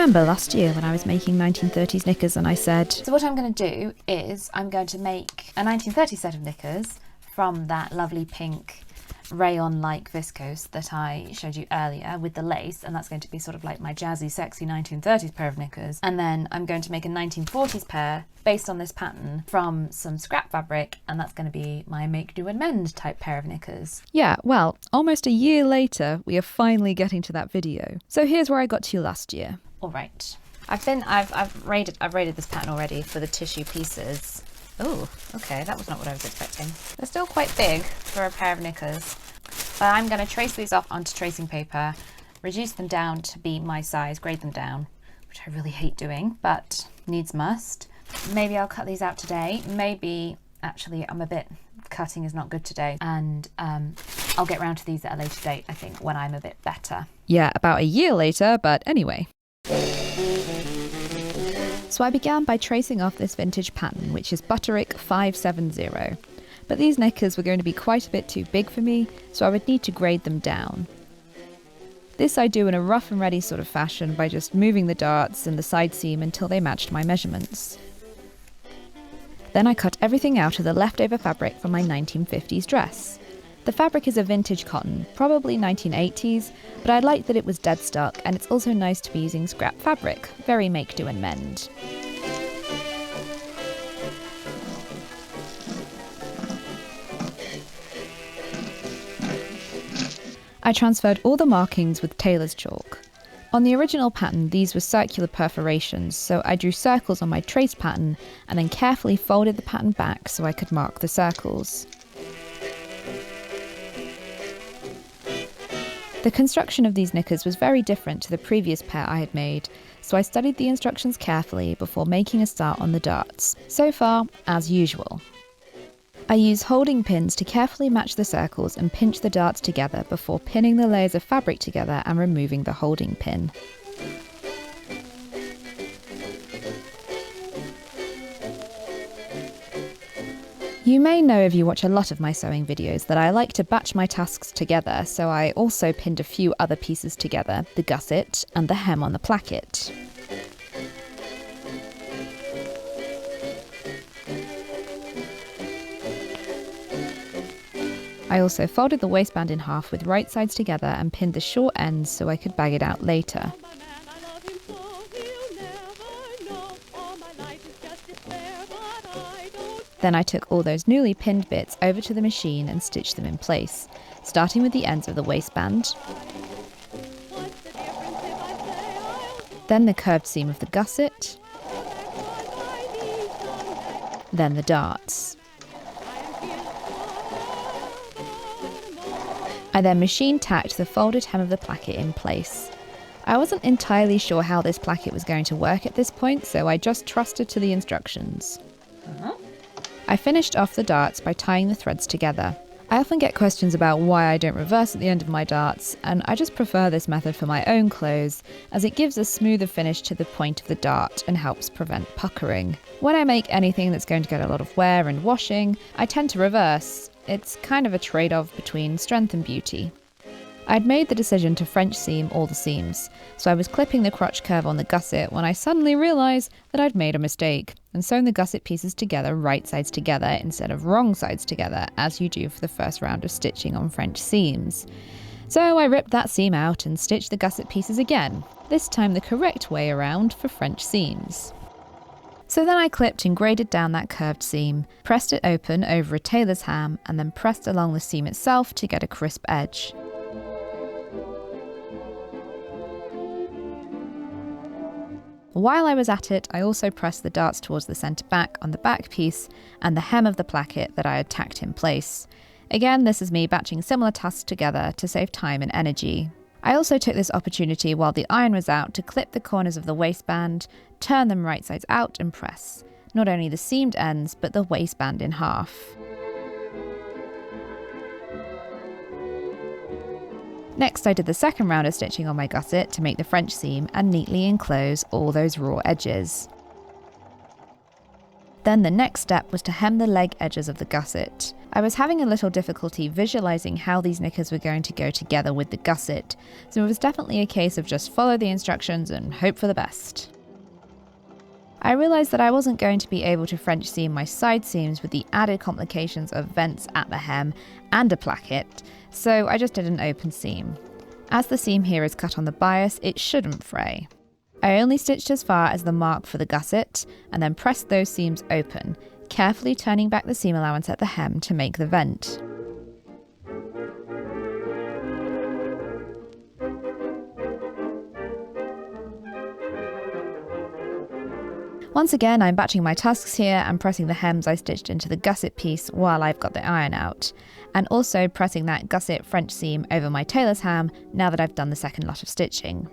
remember last year when I was making 1930s knickers and I said, so what I'm going to do is I'm going to make a 1930s set of knickers from that lovely pink rayon-like viscose that I showed you earlier with the lace, and that's going to be sort of like my jazzy, sexy 1930s pair of knickers. And then I'm going to make a 1940s pair based on this pattern from some scrap fabric, and that's going to be my make, do and mend type pair of knickers. Yeah, well, almost a year later, we are finally getting to that video. So here's where I got to last year. All right. I've raided this pattern already for the tissue pieces. Oh, okay, that was not what I was expecting. They're still quite big for a pair of knickers. But I'm going to trace these off onto tracing paper, reduce them down to be my size, grade them down, which I really hate doing, but needs must. Maybe I'll cut these out today. Maybe, actually, cutting is not good today, and I'll get round to these at a later date, I think, when I'm a bit better. Yeah, about a year later, but anyway. So I began by tracing off this vintage pattern, which is Butterick 570. But these knickers were going to be quite a bit too big for me, so I would need to grade them down. This I do in a rough and ready sort of fashion by just moving the darts and the side seam until they matched my measurements. Then I cut everything out of the leftover fabric from my 1950s dress. The fabric is a vintage cotton, probably 1980s, but I liked that it was deadstock, and it's also nice to be using scrap fabric, very make, do and mend. I transferred all the markings with tailor's chalk. On the original pattern, these were circular perforations, so I drew circles on my trace pattern and then carefully folded the pattern back so I could mark the circles. The construction of these knickers was very different to the previous pair I had made, so I studied the instructions carefully before making a start on the darts. So far, as usual. I use holding pins to carefully match the circles and pinch the darts together before pinning the layers of fabric together and removing the holding pin. You may know if you watch a lot of my sewing videos that I like to batch my tasks together, so I also pinned a few other pieces together, the gusset and the hem on the placket. I also folded the waistband in half with right sides together and pinned the short ends so I could bag it out later. Then I took all those newly pinned bits over to the machine and stitched them in place, starting with the ends of the waistband, then the curved seam of the gusset, then the darts. I then machine tacked the folded hem of the placket in place. I wasn't entirely sure how this placket was going to work at this point, so I just trusted to the instructions. I finished off the darts by tying the threads together. I often get questions about why I don't reverse at the end of my darts, and I just prefer this method for my own clothes, as it gives a smoother finish to the point of the dart and helps prevent puckering. When I make anything that's going to get a lot of wear and washing, I tend to reverse. It's kind of a trade-off between strength and beauty. I'd made the decision to French seam all the seams, so I was clipping the crotch curve on the gusset when I suddenly realised that I'd made a mistake and sewn the gusset pieces together right sides together instead of wrong sides together, as you do for the first round of stitching on French seams. So I ripped that seam out and stitched the gusset pieces again, this time the correct way around for French seams. So then I clipped and graded down that curved seam, pressed it open over a tailor's ham, and then pressed along the seam itself to get a crisp edge. While I was at it, I also pressed the darts towards the centre back on the back piece and the hem of the placket that I had tacked in place. Again, this is me batching similar tasks together to save time and energy. I also took this opportunity while the iron was out to clip the corners of the waistband, turn them right sides out and press, not only the seamed ends but the waistband in half. Next, I did the second round of stitching on my gusset to make the French seam and neatly enclose all those raw edges. Then the next step was to hem the leg edges of the gusset. I was having a little difficulty visualizing how these knickers were going to go together with the gusset, so it was definitely a case of just follow the instructions and hope for the best. I realised that I wasn't going to be able to French seam my side seams with the added complications of vents at the hem and a placket, so I just did an open seam. As the seam here is cut on the bias, it shouldn't fray. I only stitched as far as the mark for the gusset and then pressed those seams open, carefully turning back the seam allowance at the hem to make the vent. Once again, I'm batching my tusks here and pressing the hems I stitched into the gusset piece while I've got the iron out, and also pressing that gusset French seam over my tailor's ham now that I've done the second lot of stitching.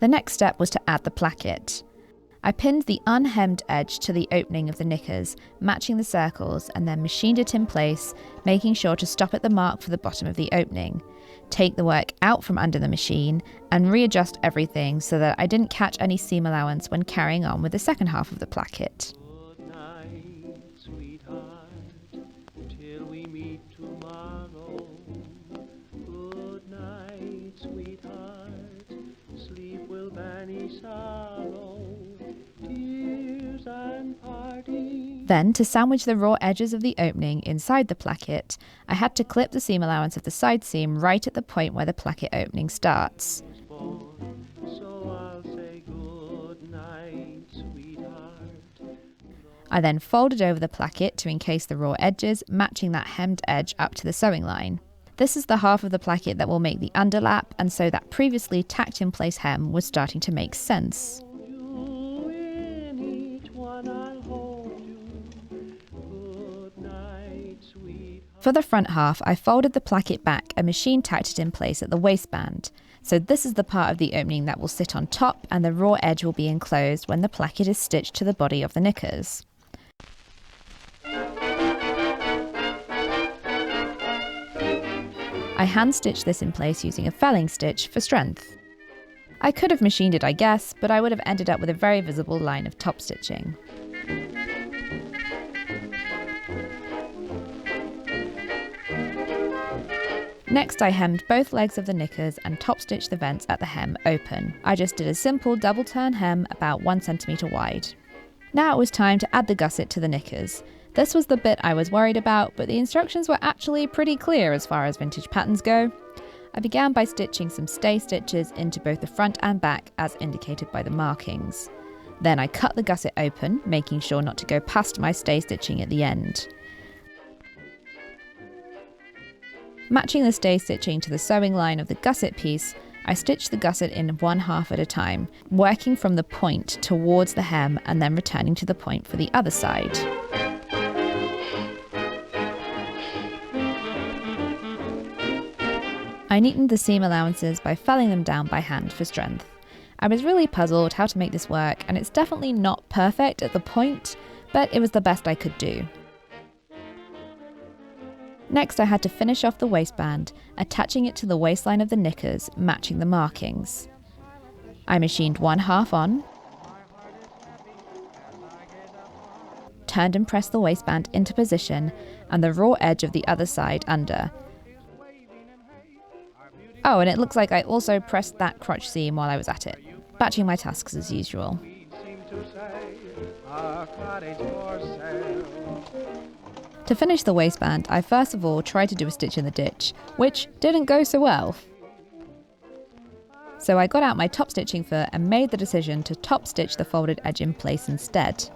The next step was to add the placket. I pinned the unhemmed edge to the opening of the knickers, matching the circles, and then machined it in place, making sure to stop at the mark for the bottom of the opening. Take the work out from under the machine and readjust everything so that I didn't catch any seam allowance when carrying on with the second half of the placket. Good night, sweetheart, till we meet tomorrow. Good night, sweetheart, sleep will banish sorrow, tears and parting. Then, to sandwich the raw edges of the opening inside the placket, I had to clip the seam allowance of the side seam right at the point where the placket opening starts. So I'll say good night, sweetheart. I then folded over the placket to encase the raw edges, matching that hemmed edge up to the sewing line. This is the half of the placket that will make the underlap, and so that previously tacked in place hem was starting to make sense. You in each one I'll hold you. Good night, sweetheart. For the front half, I folded the placket back and machine tacked it in place at the waistband. So this is the part of the opening that will sit on top, and the raw edge will be enclosed when the placket is stitched to the body of the knickers. I hand-stitched this in place using a felling stitch for strength. I could have machined it, I guess, but I would have ended up with a very visible line of top stitching. Next, I hemmed both legs of the knickers and top stitched the vents at the hem open. I just did a simple double turn hem about 1 centimetre wide. Now it was time to add the gusset to the knickers. This was the bit I was worried about, but the instructions were actually pretty clear as far as vintage patterns go. I began by stitching some stay stitches into both the front and back as indicated by the markings. Then I cut the gusset open, making sure not to go past my stay stitching at the end. Matching the stay stitching to the sewing line of the gusset piece, I stitched the gusset in one half at a time, working from the point towards the hem and then returning to the point for the other side. I neatened the seam allowances by felling them down by hand for strength. I was really puzzled how to make this work, and it's definitely not perfect at the point, but it was the best I could do. Next, I had to finish off the waistband, attaching it to the waistline of the knickers, matching the markings. I machined one half on, turned and pressed the waistband into position, and the raw edge of the other side under. Oh, and it looks like I also pressed that crotch seam while I was at it, batching my tasks as usual. To finish the waistband, I first of all tried to do a stitch in the ditch, which didn't go so well. So I got out my top stitching foot and made the decision to top stitch the folded edge in place instead.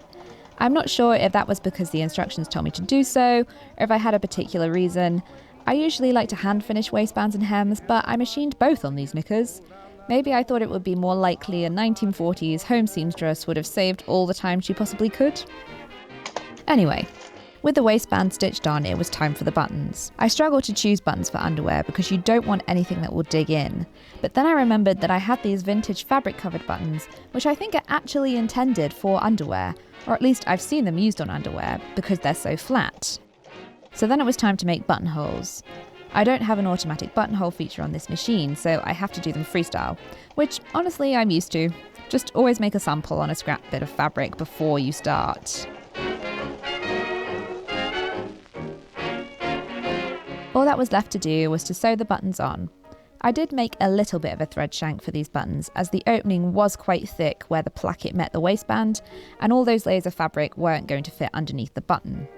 I'm not sure if that was because the instructions told me to do so, or if I had a particular reason. I usually like to hand finish waistbands and hems, but I machined both on these knickers. Maybe I thought it would be more likely a 1940s home seamstress would have saved all the time she possibly could. Anyway, with the waistband stitched on, it was time for the buttons. I struggled to choose buttons for underwear because you don't want anything that will dig in. But then I remembered that I had these vintage fabric covered buttons, which I think are actually intended for underwear, or at least I've seen them used on underwear because they're so flat. So then it was time to make buttonholes. I don't have an automatic buttonhole feature on this machine, so I have to do them freestyle, which honestly I'm used to. Just always make a sample on a scrap bit of fabric before you start. All that was left to do was to sew the buttons on. I did make a little bit of a thread shank for these buttons, as the opening was quite thick where the placket met the waistband, and all those layers of fabric weren't going to fit underneath the button.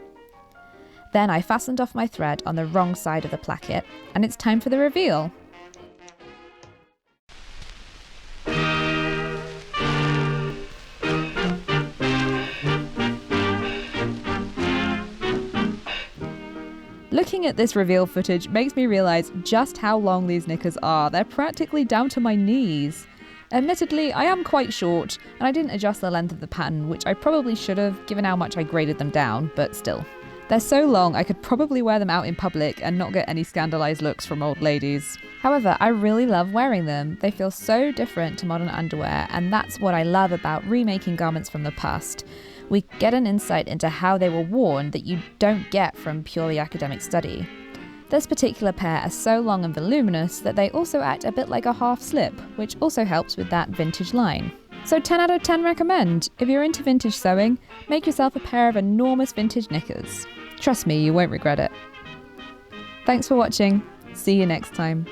Then I fastened off my thread on the wrong side of the placket, and it's time for the reveal. Looking at this reveal footage makes me realise just how long these knickers are. They're practically down to my knees. Admittedly, I am quite short, and I didn't adjust the length of the pattern, which I probably should have, given how much I graded them down, but still. They're so long I could probably wear them out in public and not get any scandalised looks from old ladies. However, I really love wearing them. They feel so different to modern underwear, and that's what I love about remaking garments from the past. We get an insight into how they were worn that you don't get from purely academic study. This particular pair are so long and voluminous that they also act a bit like a half slip, which also helps with that vintage line. So 10 out of 10 recommend. If you're into vintage sewing, make yourself a pair of enormous vintage knickers. Trust me, you won't regret it. Thanks for watching. See you next time.